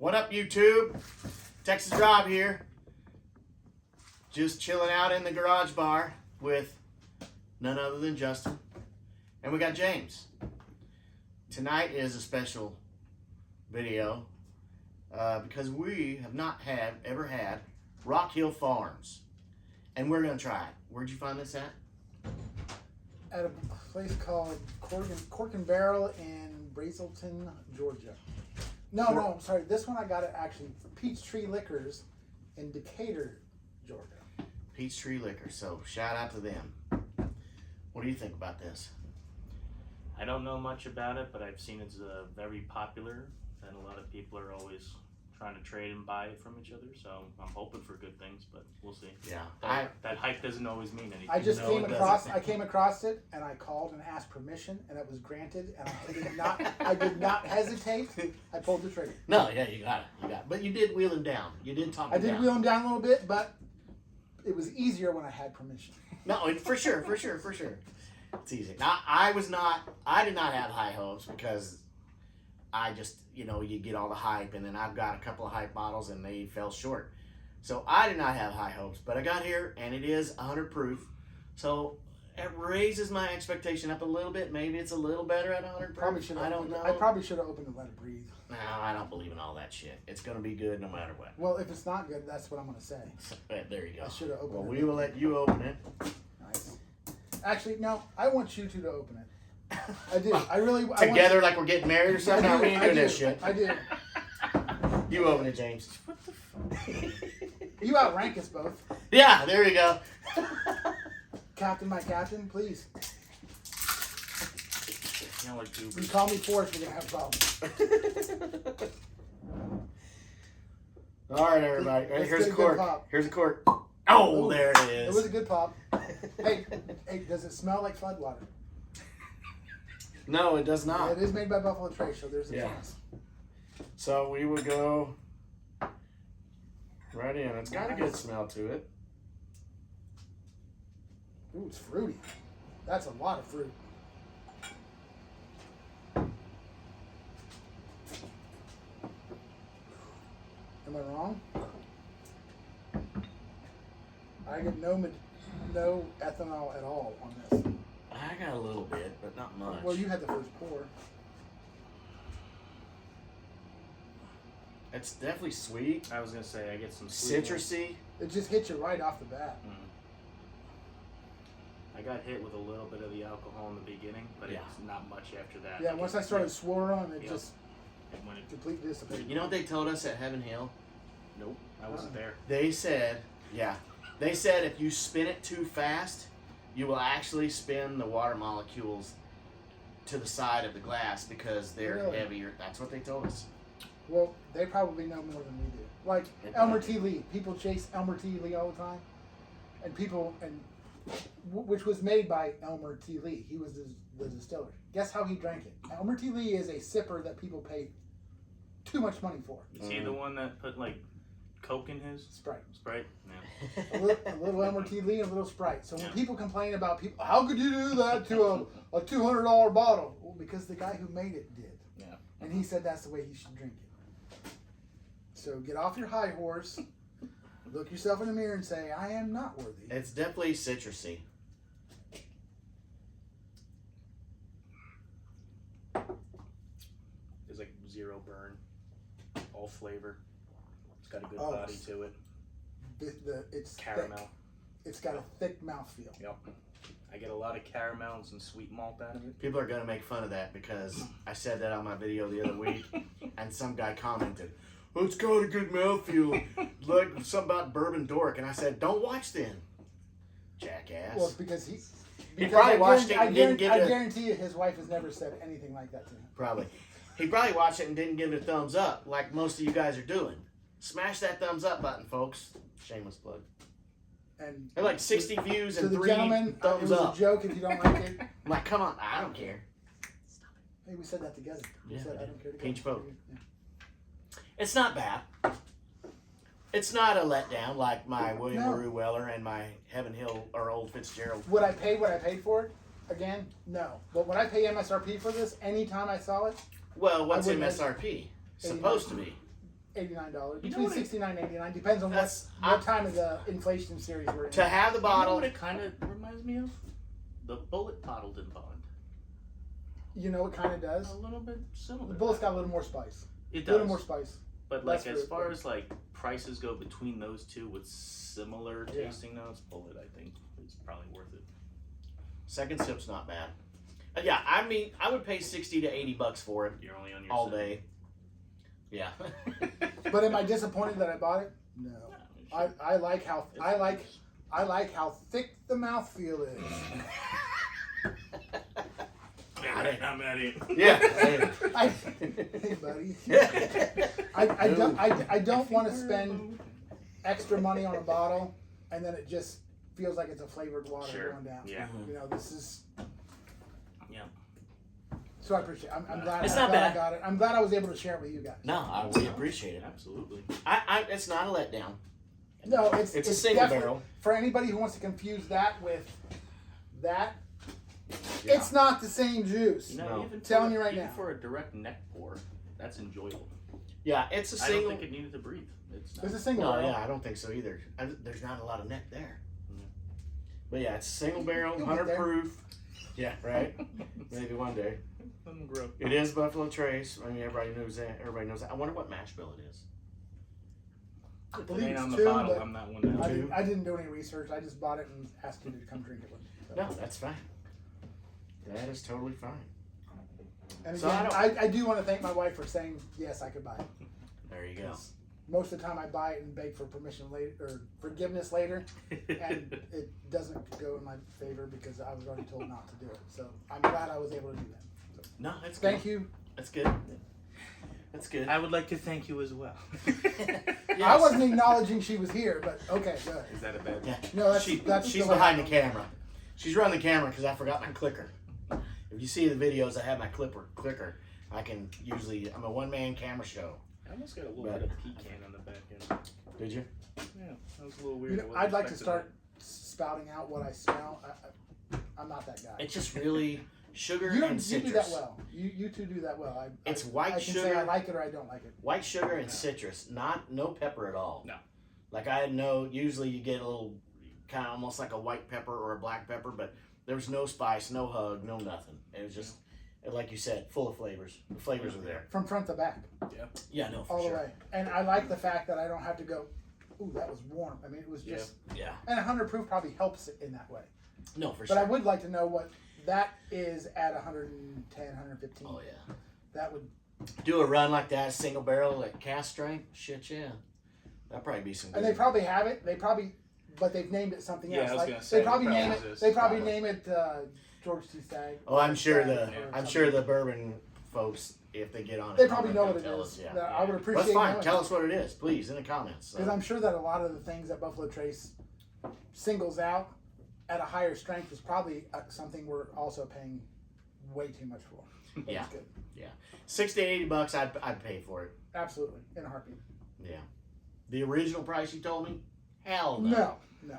What up, YouTube? Texas Rob here. Just chilling out in the garage bar with none other than Justin. And we got James. Tonight is a special video because we have not ever had Rock Hill Farms. And we're going to try it. Where'd you find this at? At a place called Cork and Barrel in Brazelton, Georgia. No, sorry. This one I got it actually Peachtree Liquors in Decatur, Georgia. Peachtree Liquor. So shout out to them. What do you think about this? I don't know much about it, but I've seen it's very popular, and a lot of people are always trying to trade and buy it from each other. So I'm hoping for good things, but we'll see. Yeah, that hype doesn't always mean anything. I just No, came it across. doesn't. I came across it, and I called and asked permission, and it was granted. And I did not hesitate. I pulled the trigger. No, yeah, you got it. But you did wheel him down. You did talk him I did down. wheel him down a little bit, but it was easier when I had permission. No, for sure. It's easy. Now, I did not have high hopes because I just, you get all the hype, and then I've got a couple of hype bottles and they fell short. So I did not have high hopes, but I got here and it is 100 proof. So it raises my expectation up a little bit. Maybe it's a little better at 100 proof. I don't know. I probably should have opened and let it breathe. No, I don't believe in all that shit. It's going to be good no matter what. Well, if it's not good, that's what I'm going to say. There you go. I should have opened Well, it. we will let you open it. Nice. Actually, no. I want you two to open it. I do. I really. Together like we're getting married or something? How are we doing this shit? I do. You open it, James. What the fuck? You outrank us both. Yeah, there you go. Captain, my captain, please. Like You goobers. call me Forrest, we're going to have problems. All right, everybody. Let's Here's get a a good cork. pop. Here's a cork. Oh, Ooh, there it It is. was a good pop. Hey, does it smell like floodwater? No, it does Yeah, not. it is made by Buffalo Trace, so there's a Yeah. chance. So we will go right in. It's got a good smell to it. Ooh, it's fruity. That's a lot of fruit. Am I wrong? I get no ethanol at all on this. I got a little bit, but not much. Well, you had the first pour. It's definitely sweet, I was gonna say I get some sweetness. citrusy. It just hits you right off the bat. I got hit with a little bit of the alcohol in the beginning, but Yeah. it's not much after that. Yeah, once I started swirling, it Yeah. just When it, completely dissipated. You know what they told us at Heaven Hill? nope, I wasn't there. They said if you spin it too fast, you will actually spin the water molecules to the side of the glass because they're Really? heavier. That's what they told us. Well, they probably know more than we do. Like They Elmer probably T. Lee. People chase Elmer T. Lee all the time. Which was made by Elmer T. Lee. He was the distiller. Guess how he drank it? Elmer T. Lee is a sipper that people pay too much money for. Is he the one that put like Coke in his Sprite. Sprite? Yeah. A little Elmer T. Lee and a little Sprite. So when Yeah. people complain about people, how could you do that to a $200 bottle? Well, because the guy who made it did. Yeah. And he said that's the way he should drink it. So get off your high horse, look yourself in the mirror and say, I am not worthy. It's definitely citrusy. There's like zero burn, all flavor. It's got a good Oh, body to it. It's Caramel. thick. It's got a thick mouthfeel. Yep. I get a lot of caramel and some sweet malt out of it. People are gonna make fun of that because I said that on my video the other week, and some guy commented, "Oh, it's got a good mouthfeel, like something about bourbon dork," and I said, "Don't watch then, jackass." Well, it's because he. probably I watched guarantee- it and didn't give I it a- guarantee you his wife has never said anything like that to him. Probably. He probably watched it and didn't give it a thumbs up, like most of you guys are doing. Smash that thumbs up button, folks. Shameless plug. And They're like 60 views to and the 3 gentleman, it thumbs was up. a joke if you don't like it. I'm like, come on, I don't care. Hey, we said that together. We Yeah, said, we I did. don't care together. Peach Poke. Yeah. It's not bad. It's not a letdown like my William No. LaRue Weller and my Heaven Hill or Old Fitzgerald. Would I pay what I paid for it? Again, no. But when I pay MSRP for this, anytime I saw it, Well, what's I wouldn't MSRP? have- Supposed to be. $89. You know Between what it- 69 and 89 depends on That's- what time of the inflation series we're in. To have the You know bottle, what it kind of reminds me of? The bullet bottled in Bond. You know, it kind of does. A little bit similar. The Bullet's got a little more spice. It A little does. more spice. But less like as fruit, far but- as like prices go between those two with similar Yeah. tasting notes, Bullet I think is probably worth it. second sip's not bad. Yeah, I mean, I would pay 60 to 80 bucks for it You're only on your all second. day. Yeah. But am I disappointed that I bought it? No. I like how I like how thick the mouthfeel is. I'm at it. Yeah. Hey buddy. I don't want to spend extra money on a bottle and then it just feels like it's a flavored water Sure. going down. Yeah. You know, this is. Yeah. So I appreciate it. I'm glad, It's I'm not glad bad. I got it. I'm glad I was able to share it with you guys. No, we appreciate it. Absolutely. It's not a letdown. No, it's a single definitely- barrel. For anybody who wants to confuse that with that, Yeah. it's not the same juice. You know, No. even Telling for, you right even now. for a direct neck pour, that's enjoyable. Yeah, it's a I single. don't think it needed to breathe. It's not. It's a single No, barrel. yeah, I don't think so either. There's not a lot of neck there. Yeah. But yeah, it's a single barrel, You'll get 100 there. proof. Yeah, right. Maybe one day. Let them grow. It is Buffalo Trace. I mean, everybody knows that. Everybody knows that. I wonder what mash bill it is. I If it believe ain't it's on the two, bottle, but I'm not one I to. didn't do any research. I just bought it and asked you to come drink it with me. So. No, that's fine. That is totally fine. And So again, I I do want to thank my wife for saying yes, I could buy it. There you go. Most of the time, I buy it and beg for permission later or forgiveness later, and it doesn't go in my favor because I was already told not to do it. So I'm glad I was able to do that. No, that's good. Thank you. That's good. That's good. I would like to thank you as well. I wasn't acknowledging she was here, but okay, good. Is that a bad? Yeah. No, that's She's the way behind I the know. camera. She's running the camera because I forgot my clicker. If you see the videos, I have my clicker. I can usually. I'm a one-man camera show. I almost got a little Right. bit of pecan on the back end. Did you? Yeah, that was a little weird. You know, I wasn't I'd like to expecting start spouting out what I smell. I'm not that guy. It's just really sugar You and do citrus. that well. You two do that well. It's I white can say I sugar. like it or I don't like it. White sugar and No. citrus. No pepper at all. No. Like I know. Usually you get a little, kind of almost like a white pepper or a black pepper, but there was no spice, no hug, no nothing. It was just, like you said, full of flavors. The flavors are there. From front to back, Yeah, no, for all sure. the way. And I like the fact that I don't have to go, ooh, that was warm. I mean, it was just, Yeah. and 100 proof probably helps it in that way. No, for But I sure. would like to know what that is at 110, 115. Oh yeah. That would, Do a run like that, single barrel, like cast strength. Shit, yeah. That'd probably be some. and good. they probably have it. They probably, but they've named it something Yeah, else. I was Like, gonna say, they probably it probably name exists, it. They probably probably. name it George T. Stagg. Oh, I'm sure Stagg the. or I'm something. sure the bourbon folks, if they get on it, They probably know they'll what it tell is. us, yeah. That I would Well, appreciate. that's fine. knowing. Tell us what it is, please, in the comments. So. Because I'm sure that a lot of the things that Buffalo Trace singles out at a higher strength is probably something we're also paying way too much for. But Yeah. it's good. $60 to $80, I'd pay for it. Absolutely, in a heartbeat. Yeah. The original price you told me? Hell no. No, no.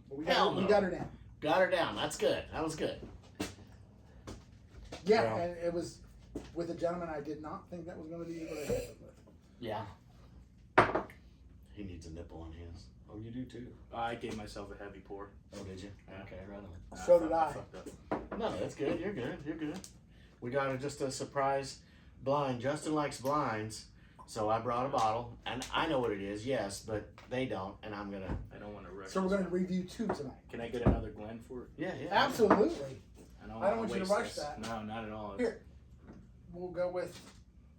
But we Hell got, we no. got her down. Got her down. That's good. That was good. Yeah, Well. and it was with a gentleman I did not think that was going to be able to hit with. Yeah. He needs a nipple on his. Oh, you do too. I gave myself a heavy pour. Oh, did you? Yeah. Okay, right on. So did I. fucked up. No, that's good. You're good. You're good. We got just a surprise blind. Justin likes blinds, so I brought a bottle, and I know what it is, yes, but they don't, and I'm gonna. I don't want to rush. So we're this going to one. review two tonight. Can I get another Glen for it? Yeah, yeah. Absolutely. I don't I don't wanna want you to waste rush this. that. No, not at all. Here. We'll go with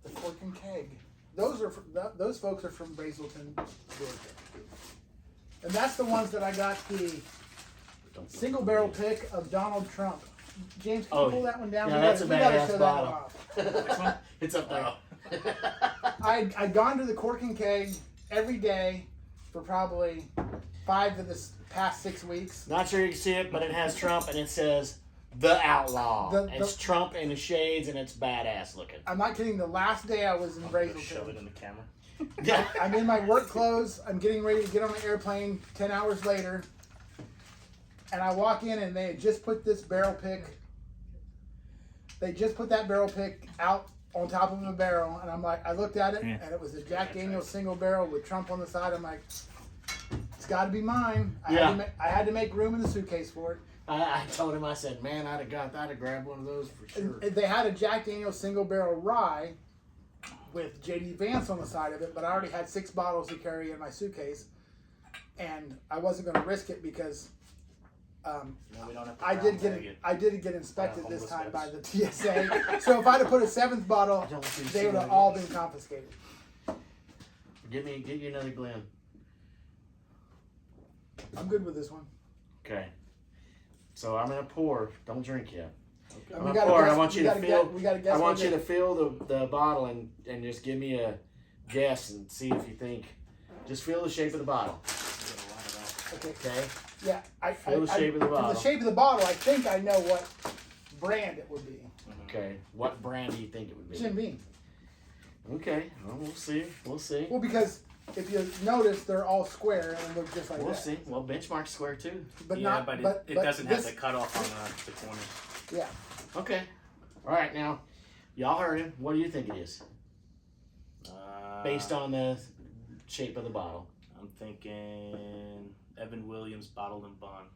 the Cork and Keg. Those are those folks are from Brazelton, Georgia, and that's the ones that I got the Don't- single barrel pick of Donald Trump. James, can Oh, you pull that one down? yeah, We that's gotta- a we gotta badass show that bottle. one off. It's up there. I'd gone to the Cork and Keg every day for probably 5 of the past 6 weeks. Not sure you can see it, but it has Trump, and it says "The Outlaw." It's Trump in the shades, and it's badass looking. I'm not kidding. The last day I was in I'm gonna shove it Brazelton, in the camera. Yeah. I'm in my work clothes. I'm getting ready to get on the airplane 10 hours later. And I walk in and they had just put this barrel pick. They just put that barrel pick out on top of a barrel, and I'm like, I looked at it, Yeah. and it was a Jack Daniel's single barrel with Trump on the side. I'm like, it's got to be mine. I had to make room in the suitcase for it. I told him, I said, man, I'd have grabbed one of those for sure. And they had a Jack Daniel's single barrel rye with JD Vance on the side of it, but I already had 6 bottles to carry in my suitcase, and I wasn't going to risk it because We don't have to I did brown bag it. get inspected this homeless time by the vets. TSA. So if I'd have put a 7th bottle, don't see they would have cigarette. all been confiscated. Get you another Glen. I'm good with this one. Okay. So I'm gonna pour. Don't drink yet. Okay. I'm We gonna gotta pour. guess- I want you we to gotta feel. guess- we gotta guess I want what you it to feel the bottle and just give me a guess and see if you think. Just feel the shape of the bottle. We got a lot of that. Okay. Okay. Yeah. Feel the shape of the from bottle. the shape of the bottle, I think I know what brand it would be. Okay. What brand do you think it would be? Jim Beam. Okay. Well, we'll see. We'll see. Well, because if you notice, they're all square and look just like We'll that. see. Well, benchmark square too. But Yeah, not. but but it but doesn't this, have the cutoff on the corners. Yeah. Okay. All right. Now, y'all heard him. What do you think it is? Based on the shape of the bottle. I'm thinking Evan Williams bottled and bond.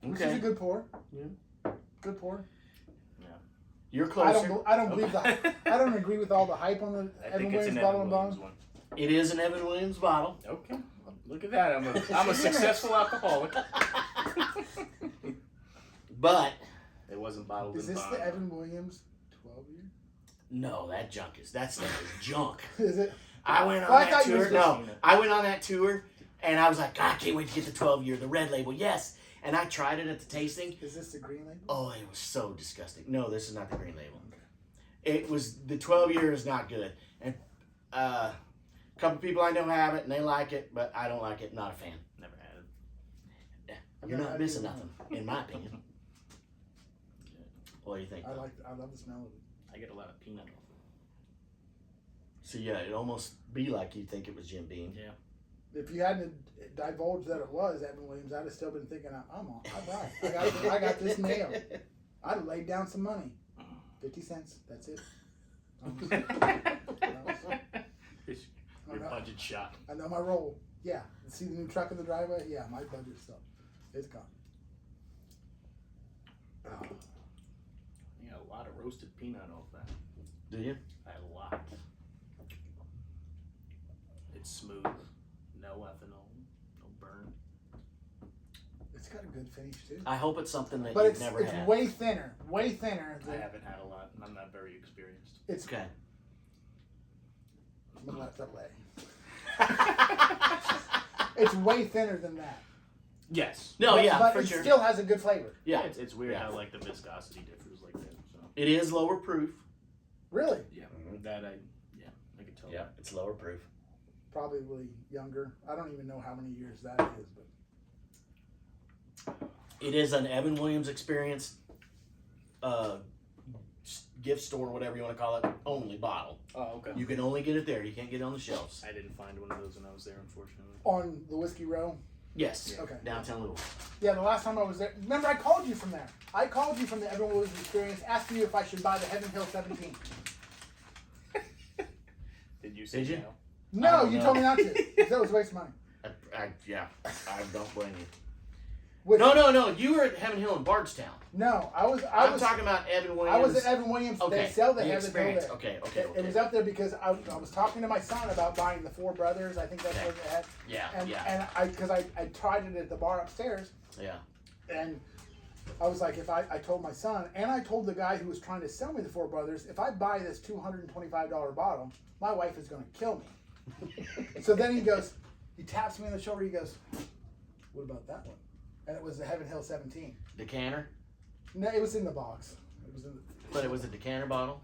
This is a Okay. good pour. Yeah. Good pour. You're closer. I don't believe that. I don't agree with all the hype on the I Evan think it's Williams an bottle Evan and Williams bond. one. It is an Evan Williams bottle. Okay. Look at that. I'm a successful alcoholic. But It wasn't bottled Is and this bond. the Evan Williams 12 year? no, that stuff is junk. Is it? I went on Well, I that thought you tour. was No, listening. I went on that tour, and I was like, God, I can't wait to get the 12 year, the red label. Yes, and I tried it at the tasting. Is this the green label? Oh, it was so disgusting. No, this is not the green label. It was the 12 year is not good, and a couple people I know have it and they like it, but I don't like it. Not a fan. Never had it. I've You're never not had missing either nothing, in my opinion. What do you think? I love the smell of it. I get a lot of peanut off it. So yeah, it'd almost be like you think it was Jim Beam. Yeah. If you hadn't divulged that it was Evan Williams, I'd have still been thinking, I'm on. I buy it. I got this nailed. I'd have laid down some money. 50 cents. That's it. Your budget shot. I know my role. Yeah. See the new truck in the driveway? Yeah, my budget stuff. It's gone. Oh, You got a lot of roasted peanut off that. Do you? A lot. It's smooth. No ethanol. No burn. it's got a good finish too. I hope it's something that But you've it's never had. way thinner. Way thinner I than haven't had a lot, and I'm not very experienced. it's Okay. I'm gonna let that lay. It's way thinner than that. Yes. No, but, yeah, but for it sure. still has a good flavor. Yeah, It's weird Yeah. how like the viscosity differs like that. So it is lower proof. Really? yeah, Mhm. I could tell. Yeah, it's lower proof. Probably younger. I don't even know how many years that is, but It is an Evan Williams experience, gift store, whatever you want to call it, only bottle. Oh, okay. You can only get it there. You can't get it on the shelves. I didn't find one of those when I was there, unfortunately. on the Whiskey Row. Yes. Okay. Downtown Louisville. Yeah, the last time I was there, remember I called you from there. I called you from the Evan Williams experience, asking you if I should buy the Heaven Hill 17. Did you say Did you? no? No, don't you know. told me not to. That was a waste of money. Yeah, I don't blame you. Which, No. You were at Heaven Hill in Bardstown. No, I was talking about Evan Williams. I was at Evan Williams. Okay. They sell the the Heaven Hill experience. there. Okay. It was up there because I was talking to my son about buying the Four Brothers. I think that's Okay. what they had. Yeah. And Yeah. because I tried it at the bar upstairs, Yeah. and I was like, I told my son, and I told the guy who was trying to sell me the Four Brothers, if I buy this $225 bottle, my wife is going to kill me. So then he taps me on the shoulder. He goes, "What about that one?" And it was the Heaven Hill 17. Decanter, No, it was in the box. It was in. but it was a decanter bottle.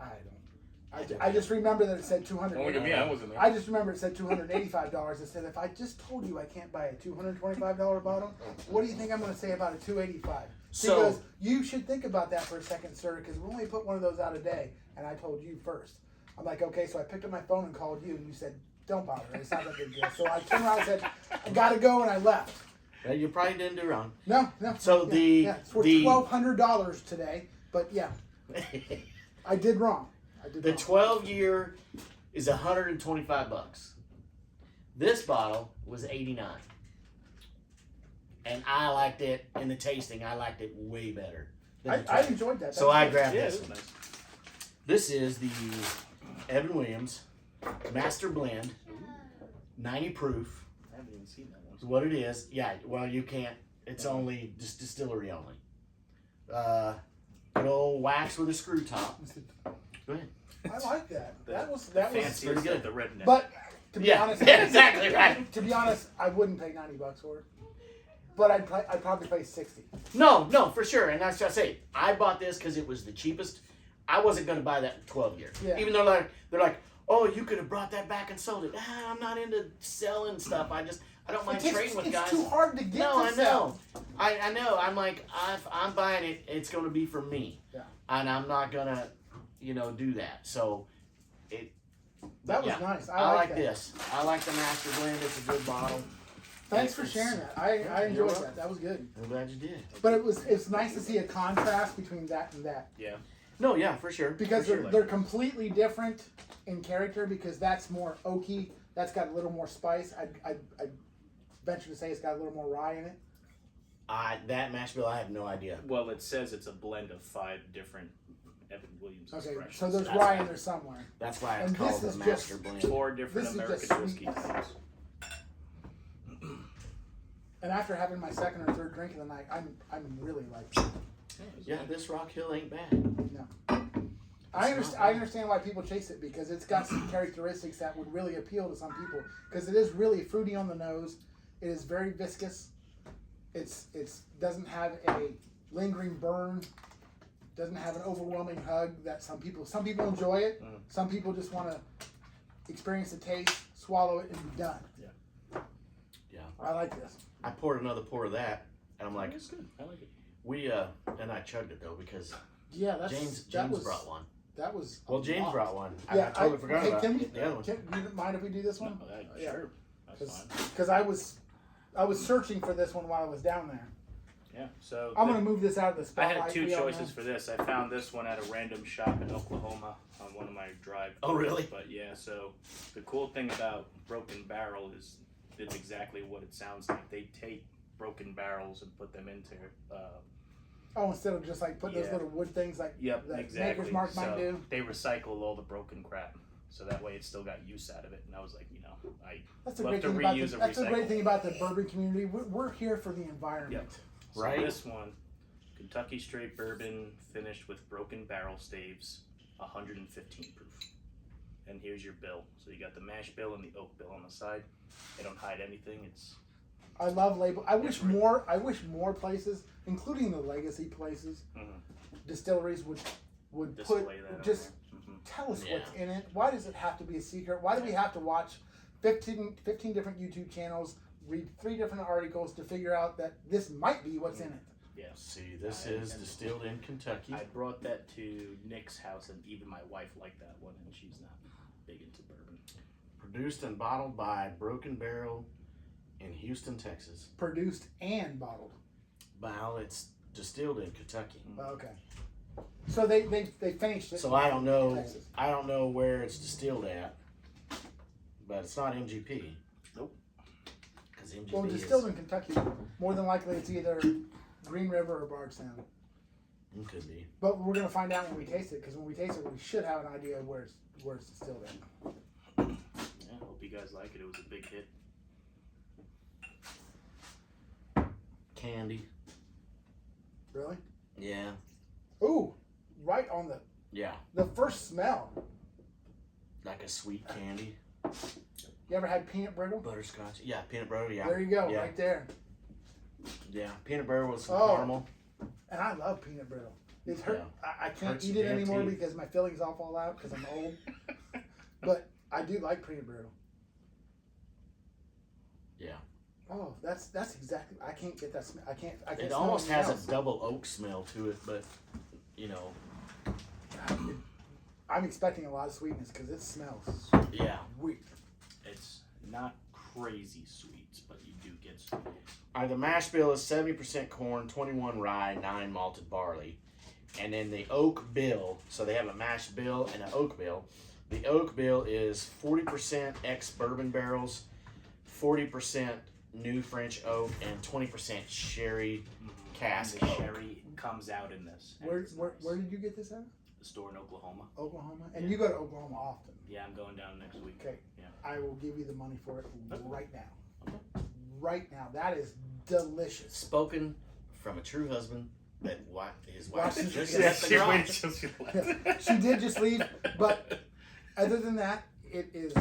I just remember that it said 200. Don't look at me, I wasn't there. I just remember it said $285. It said, if I just told you I can't buy a $225 bottle, what do you think I'm going to say about a $285? So- He goes, you should think about that for a second, sir, because we only put one of those out a day, and I told you first. I'm like, okay, so I picked up my phone and called you, and you said, don't bother, it's not that big deal. So I turned around and said, I got to go, and I left. Well, you probably didn't do wrong. No. So it's for $1,200 today, but yeah, I did wrong. did The not. 12-year is $125. This bottle was $89. And I liked it in the tasting. I liked it way better. than the I 12. enjoyed that. So That I was grabbed Yeah, this it was one. nice. This is the Evan Williams Master Blend, 90 proof. I haven't even seen that one. Is what it is. Yeah, well, you can't. It's only just distillery only. Good old wax with a screw top. Go ahead. I like that. The- That was Fancy pretty is good. the redneck. But to be Yeah, honest, yeah, exactly right. To be honest, I wouldn't pay $90 for it. But I'd probably pay $60. No, for sure. And that's what I say. I bought this because it was the cheapest. I wasn't going to buy that 12-year. Yeah. Even though they're like, oh, you could have brought that back and sold it. Ah, I'm not into selling stuff. I don't mind trading with it's guys. too hard to get No, to I sell. know. I know. I'm like, I'm buying it. It's going to be for me. Yeah. And I'm not going to, do that. So, That was yeah, nice. I like that. this. I like the Master Blend. It's a good bottle. Thanks for It's- sharing that. I You're enjoyed welcome. that. That was good. I'm glad you did. But it's nice to see a contrast between that and that. yeah. No, yeah, for sure. Because For sure. they're completely different in character, because that's more oaky. That's got a little more spice. I'd venture to say it's got a little more rye in it. That mash bill, I have no idea. Well, it says it's a blend of 5 different Evan Williams Okay, expressions. so there's That's rye right. in there somewhere. That's why it's And called this the is Master just- Blend. 4 different This is just American whiskey sweetness. types. And after having my second or third drink of the night, I'm really like it. Yeah, this Rock Hill ain't bad. I It's not I bad. understand why people chase it, because it's got some characteristics that would really appeal to some people. Because it is really fruity on the nose. It is very viscous. It's doesn't have a lingering burn. Doesn't have an overwhelming hug that some people enjoy it. Mm. Some people just want to experience the taste, swallow it, and be done. Yeah. I like this. I poured another pour of that, and I'm like, It's good. I like it. we and I chugged it though because Yeah, that's James that was, brought one. That was a Well, James lot. brought one. Yeah, I totally forgot hey, about can we, the other one. Can you mind if we do this one? No, Yeah. Sure. That's fine. Because I was searching for this one while I was down there. Yeah. So I'm the- gonna move this out of the I spotlight. had 2 we all choices know. for this. I found this one at a random shop in Oklahoma on one of my drive. Oh, really? But yeah, so the cool thing about Broken Barrel is it's exactly what it sounds like. They take broken barrels and put them into Oh, instead of just like putting those Yeah. little wood things like yep, that exactly. Maker's Mark so might do. they recycle all the broken crap. So that way it still got use out of it. And I was like, I That's the love great to thing about reuse and that's the great recycle. thing about the bourbon community. We're here for the environment. Yep. So Right. this one, Kentucky Straight Bourbon finished with Broken Barrel staves, 115 proof. And here's your bill. So you got the mash bill and the oak bill on the side. They don't hide anything. It's I love label. I wish right. more places, including the legacy places, Mhm. distilleries would put display that. just Mm-hmm. tell us Yeah. what's in it. Why does it have to be a secret? Why do we have to watch 15 different YouTube channels, read 3 different articles to figure out that this might be what's in it? Yeah. See, this I- is and- distilled in Kentucky. I brought that to Nick's house, and even my wife liked that one, and she's not big into bourbon. Produced and bottled by Broken Barrel in Houston, Texas. Produced and bottled. Well, it's distilled in Kentucky. Okay. So they finished it. So I don't know. Texas. I don't know where it's distilled at, but it's not MGP. Nope. Because MGP Well, distilled in Kentucky, more than likely it's either Green River or Bardstown. It could be. But we're gonna find out when we taste it, because when we taste it, we should have an idea of where it's distilled in. Yeah, hope you guys like it. It was a big hit. Candy. Really? Yeah. Ooh, right on Yeah. the first smell. Like a sweet candy. You ever had peanut brittle? Butterscotch. Yeah. Peanut butter. Yeah. There you go, Yeah. right there. Yeah. Peanut butter with some Oh. caramel. And I love peanut brittle. It's hurt. Yeah. I can't Hurts eat your it damn anymore teeth. because my fillings all fall out because I'm old. But I do like peanut brittle. Yeah. Oh, that's exactly. I can't get that smell. I can't. It smell almost anything has else. a double oak smell to it, but you know, I'm expecting a lot of sweetness because it smells yeah. sweet. It's not crazy sweet, but you do get sweet. The mash bill is 70% corn, 21 rye, 9 malted barley. And then the oak bill, so they have a mash bill and an oak bill. The oak bill is 40% ex bourbon barrels, 40% new French oak, and 20% sherry cask And the oak. sherry comes out in this. and Where it's where, nice. where did you get this at? The store in Oklahoma. Oklahoma. And you go to Oklahoma often. Yeah, I'm going down next week. Okay. Yeah. I will give you the money for it right now. Okay. Right now. That is delicious. Spoken from a true husband that his wife Watches- just Yeah, left the garage. She did just leave, but other than that, it is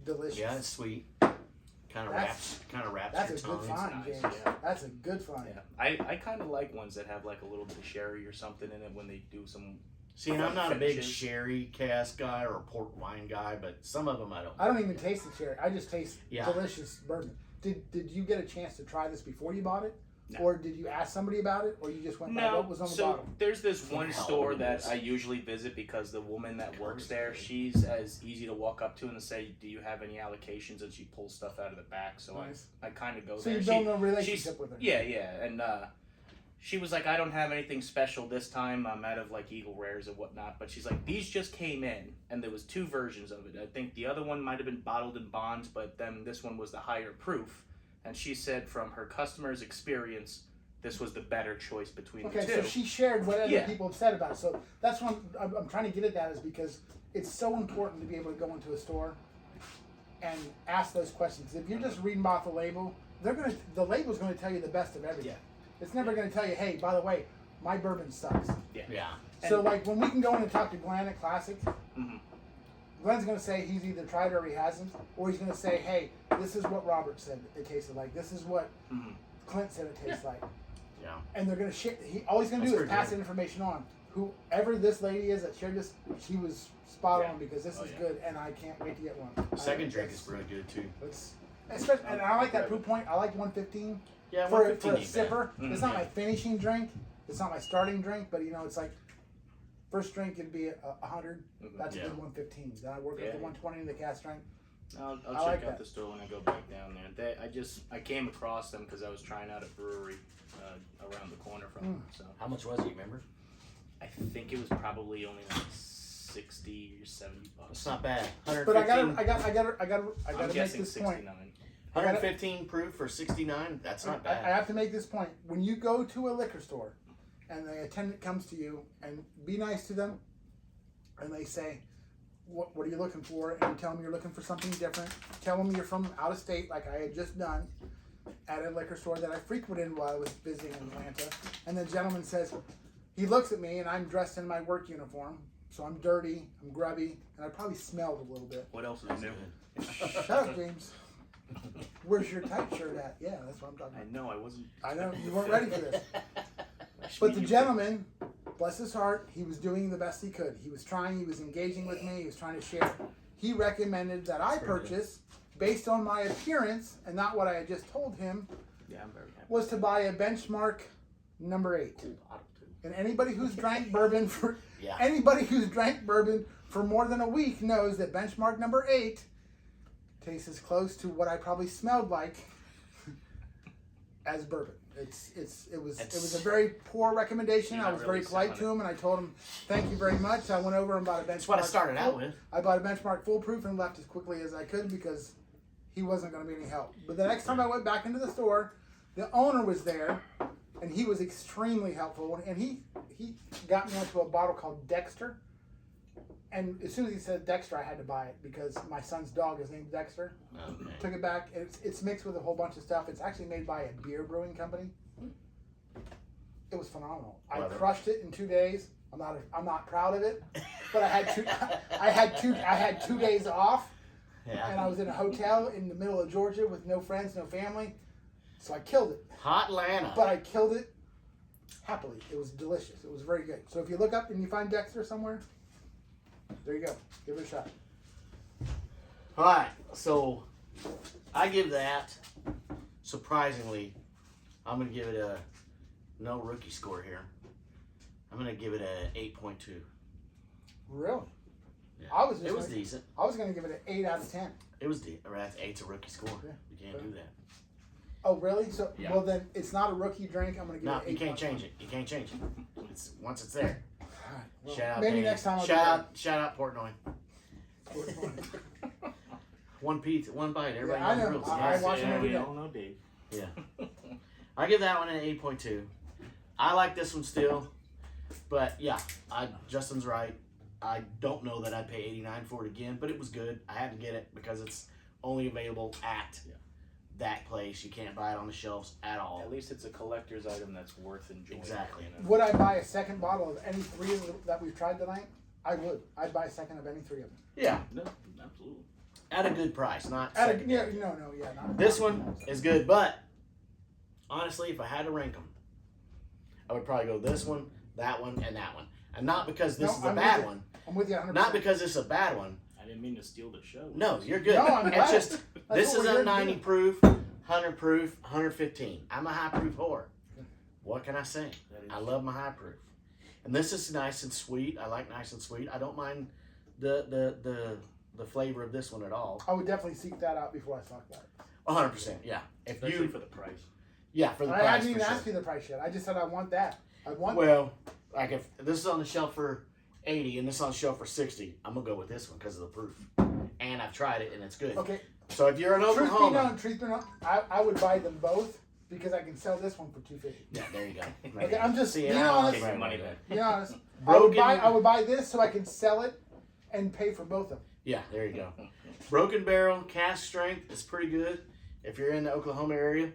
delicious. Yeah, it's sweet. Kind of That's- wraps That's your a tongue. good find, nice, James. yeah. That's a good find. Yeah, I kind of like ones that have like a little bit of sherry or something in it when they do some. See, and I'm not a big Finishes. sherry cask guy or a port wine guy, but some of them I don't. I don't even taste the cherry. I just taste Yeah. delicious bourbon. Did you get a chance to try this before you bought it? No. Or did you ask somebody about it? Or you just went by No, what was on the so bottle? there's this one Hell, store it that is. I usually visit because the woman that works Colors there, good. she's as easy to walk up to and say, "Do you have any allocations?" And she pulls stuff out of the back, so Nice. I kind of go So there. you She- build a she's- relationship with her. Yeah, and she was like, "I don't have anything special this time. I'm out of like Eagle Rares and whatnot." But she's like, "These just came in, and there was 2 versions of it. I think the other one might have been bottled in bonds, but then this one was the higher proof." And she said, from her customer's experience, this was the better choice between Okay, the 2. so she shared what other Yeah. people have said about it. So that's one I'm trying to get at that is because it's so important to be able to go into a store and ask those questions. If you're just reading off the label, the label's gonna tell you the best of everything. Yeah. It's never gonna tell you, hey, by the way, my bourbon sucks. Yeah. So like when we can go in and talk to Glenn at Classic, Mhm. Glenn's gonna say he's either tried it or he hasn't, or he's gonna say, hey, this is what Robert said it tasted like. This is what Mhm. Clint said it tastes like. Yeah. And they're gonna share. All he's gonna That's do is pretty pass good. that information on. Whoever this lady is that shared this, she was spot Yeah. on because this Oh, is yeah. good, and I can't wait to get one. Second drink is really good too. It's especially, and I like that proof point. I like 115 Yeah, for a 115 ain't bad. sipper. It's not Mhm. my finishing drink. It's not my starting drink, but you know, it's like first drink could be 100. Mhm. That's Yeah. a good 115. Then I work up Yeah. the 120 in the cast strength. I'll I check like out that. the store when I go back down there. I came across them because I was trying out a brewery around the corner from them. So How much was it? You remember? I think it was probably only like 60 or 70 bucks. It's not bad. But 115, I gotta I'm make guessing this point. 69. 115 proof for 69. That's not I bad. have to make this point. When you go to a liquor store and the attendant comes to you and be nice to them and they say, what are you looking for? And you tell them you're looking for something different. Tell them you're from out of state like I had just done at a liquor store that I frequented while I was visiting in Atlanta. And the gentleman says, he looks at me and I'm dressed in my work uniform. So I'm dirty, I'm grubby, and I probably smelled a little bit. What else is That's new? good. Shut up, James. Where's your tight shirt at? Yeah, that's what I'm talking I about. know I wasn't. I know, you weren't ready for this. Like, But the you- gentleman, bless his heart, he was doing the best he could. He was trying, he was engaging with me, he was trying to share. He recommended that I That's pretty good. purchase, based on my appearance and not what I had just told him, Yeah, I'm very happy. was to buy a Benchmark number 8. Ooh, bottle too. And anybody who's drank bourbon for Yeah. anybody who's drank bourbon for more than a week knows that Benchmark number 8 tastes as close to what I probably smelled like as bourbon. It was a very poor recommendation. You're I not was very really polite to selling him and I told him thank you very much. I went over and bought a Benchmark. That's what I started out with. I bought a Benchmark foolproof and left as quickly as I could because he wasn't going to be any help. But the next time I went back into the store, the owner was there and he was extremely helpful. And he got me onto a bottle called Dexter. And as soon as he said Dexter, I had to buy it because my son's dog is named Dexter. Okay. Took it back. It's mixed with a whole bunch of stuff. It's actually made by a beer brewing company. It was phenomenal. I Love it. crushed it in 2 days. I'm not proud of it, but I had 2 days off, Yeah. and I was in a hotel in the middle of Georgia with no friends, no family, so I killed it. Hot Atlanta. But I killed it happily. It was delicious. It was very good. So if you look up and you find Dexter somewhere, there you go. Give it a shot. All right, so I give that, surprisingly, I'm going to give it a no rookie score here. I'm going to give it a 8.2. Really? Yeah. I was just It was gonna- decent. I was going to give it an 8 out of 10. It was that's 8's a rookie score. Yeah. You can't do that. Oh, really? So, Yeah. well then, it's not a rookie drink. I'm going to give No, it an 8. you can't change it. You can't change it. It's once it's there. right. Well, Shout out maybe Dave. next time I'll Shout out Portnoy. do that. One pizza, one bite. Everybody I knows the know. rules. I Yes. watch him every we day. all know Dave. I give that one an 8.2. I like this one still, but yeah, Justin's right. I don't know that I'd pay $89 for it again, but it was good. I had to get it because it's only available at that place. You can't buy it on the shelves at all. At least it's a collector's item that's worth enjoying. Exactly. You know? Would I buy a second bottle of any three that we've tried tonight? I would. I'd buy a second of any three of them. Yeah, No, absolutely. at a good price, not At a, secondary. yeah, not This one is good, but honestly, if I had to rank them, I would probably go this one, that one, and that one. And not because this No, is a I'm bad with you. one. I'm with you 100%. Not because it's a bad one. I didn't mean to steal the show. No, you're good. No, I'm It's glad. just That's this what is we're a here to 90 do. proof, 100 proof, 115. I'm a high proof whore. What can I say? That is I love my high proof. And this is nice and sweet. I like nice and sweet. I don't mind the flavor of this one at all. I would definitely seek that out before I talk about it. 100%. Yeah. If especially you for the price. yeah, for the I price didn't even for ask sure. you the price yet. I just said I want that. I want Well, like if this is on the shelf for 80 and this is on the shelf for 60, I'm gonna go with this one because of the proof. And I've tried it and it's good. Okay. So if you're in Truth be Oklahoma, known, I would buy them both because I can sell this one for $250. yeah, there you go. Okay, I'm just See, being and I- honest. Take my money back. Be honest. Broken- I would buy this so I can sell it and pay for both of them. Yeah, there you go. Broken Barrel cast strength is pretty good if you're in the Oklahoma area,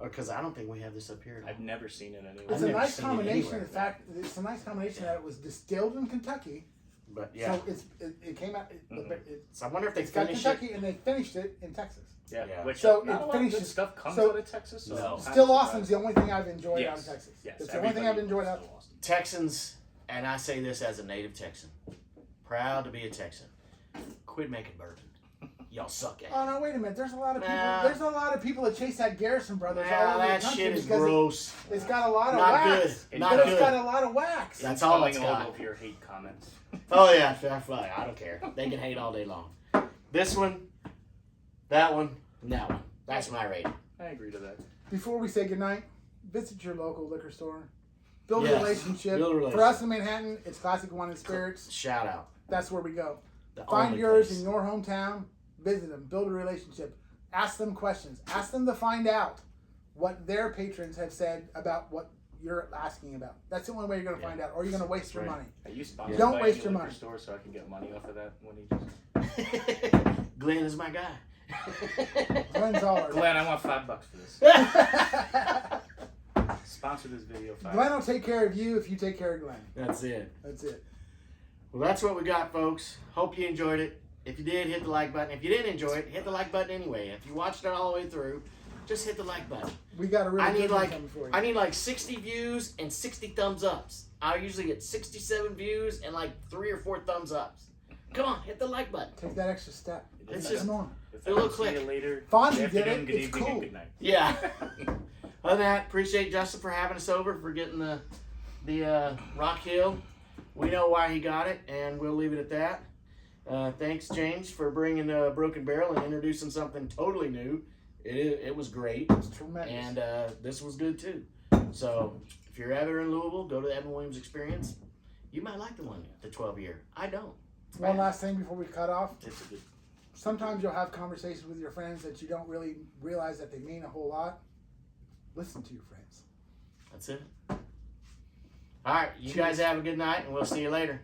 because I don't think we have this up here. I've never seen it anywhere. It's I've a never nice seen it combination. anywhere. In fact, it's a nice combination that it was distilled in Kentucky. But yeah, So it came out. so I wonder if they It's got finish Kentucky, and they finished it in Texas. Yeah. Yeah. Which So not it a lot of finishes- good stuff comes so- out of Texas. So No. I'm Still surprised. Austin's the only thing I've enjoyed out of Yes. Texas. Yes. It's the only thing I've enjoyed out. loves Austin. Texans, and I say this as a native Texan, proud to be a Texan. Quit making bourbon. Y'all suck at it. Oh no! Wait a minute. There's a lot of people. Nah. There's a lot of people that chase that Garrison Brothers all Nah, over that the country shit is because gross. it's got a lot of Not wax. good. Not But good. it's got a lot of wax. That's all Calling it's all got. of your hate comments. Oh yeah, fair fly. I don't care. They can hate all day long. This one, that one, and that one. That's my rating. I agree to that. Before we say goodnight, visit your local liquor store. Build Yes. a relationship. Build a For relationship. us in Manhattan, it's Classic Wine and Spirits. Shout out. That's where we go. The Find only yours place. in your hometown. Visit them. Build a relationship. Ask them questions. Ask them to find out what their patrons have said about what you're asking about. That's the only way you're going to find out, or you're going to waste That's your right. money. Are you sponsored Don't by waste any your liquor money. store so I can get money off of that when he just... Glenn is my guy. Glenn's all our Glenn, I want $5 for this. Sponsor this video. Glenn will take care of you if you take care of Glenn. That's it. That's it. Well, that's what we got, folks. Hope you enjoyed it. If you did, hit the like button. If you didn't enjoy it, hit the like button anyway. If you watched it all the way through, just hit the like button. We got a really I need good one like coming for you. I need like 60 views and 60 thumbs ups. I usually get 67 views and like 3 or 4 thumbs ups. Come on, hit the like button. Take that extra step. It's Come just on. If a I little don't see you click. later. Fonzie Good did afternoon, it. good It's evening, cool. and good night. yeah. Other than that, appreciate Justin for having us over, for getting the Rock Hill. We know why he got it, and we'll leave it at that. Thanks, James, for bringing Broken Barrel and introducing something totally new. It was great, It's tremendous. and this was good too. So if you're ever in Louisville, go to the Evan Williams Experience. You might like the one, the 12-year. I don't. One last thing before we cut off. It's a good... Sometimes you'll have conversations with your friends that you don't really realize that they mean a whole lot. Listen to your friends. That's it. All right, you guys have a good night, and we'll see you later.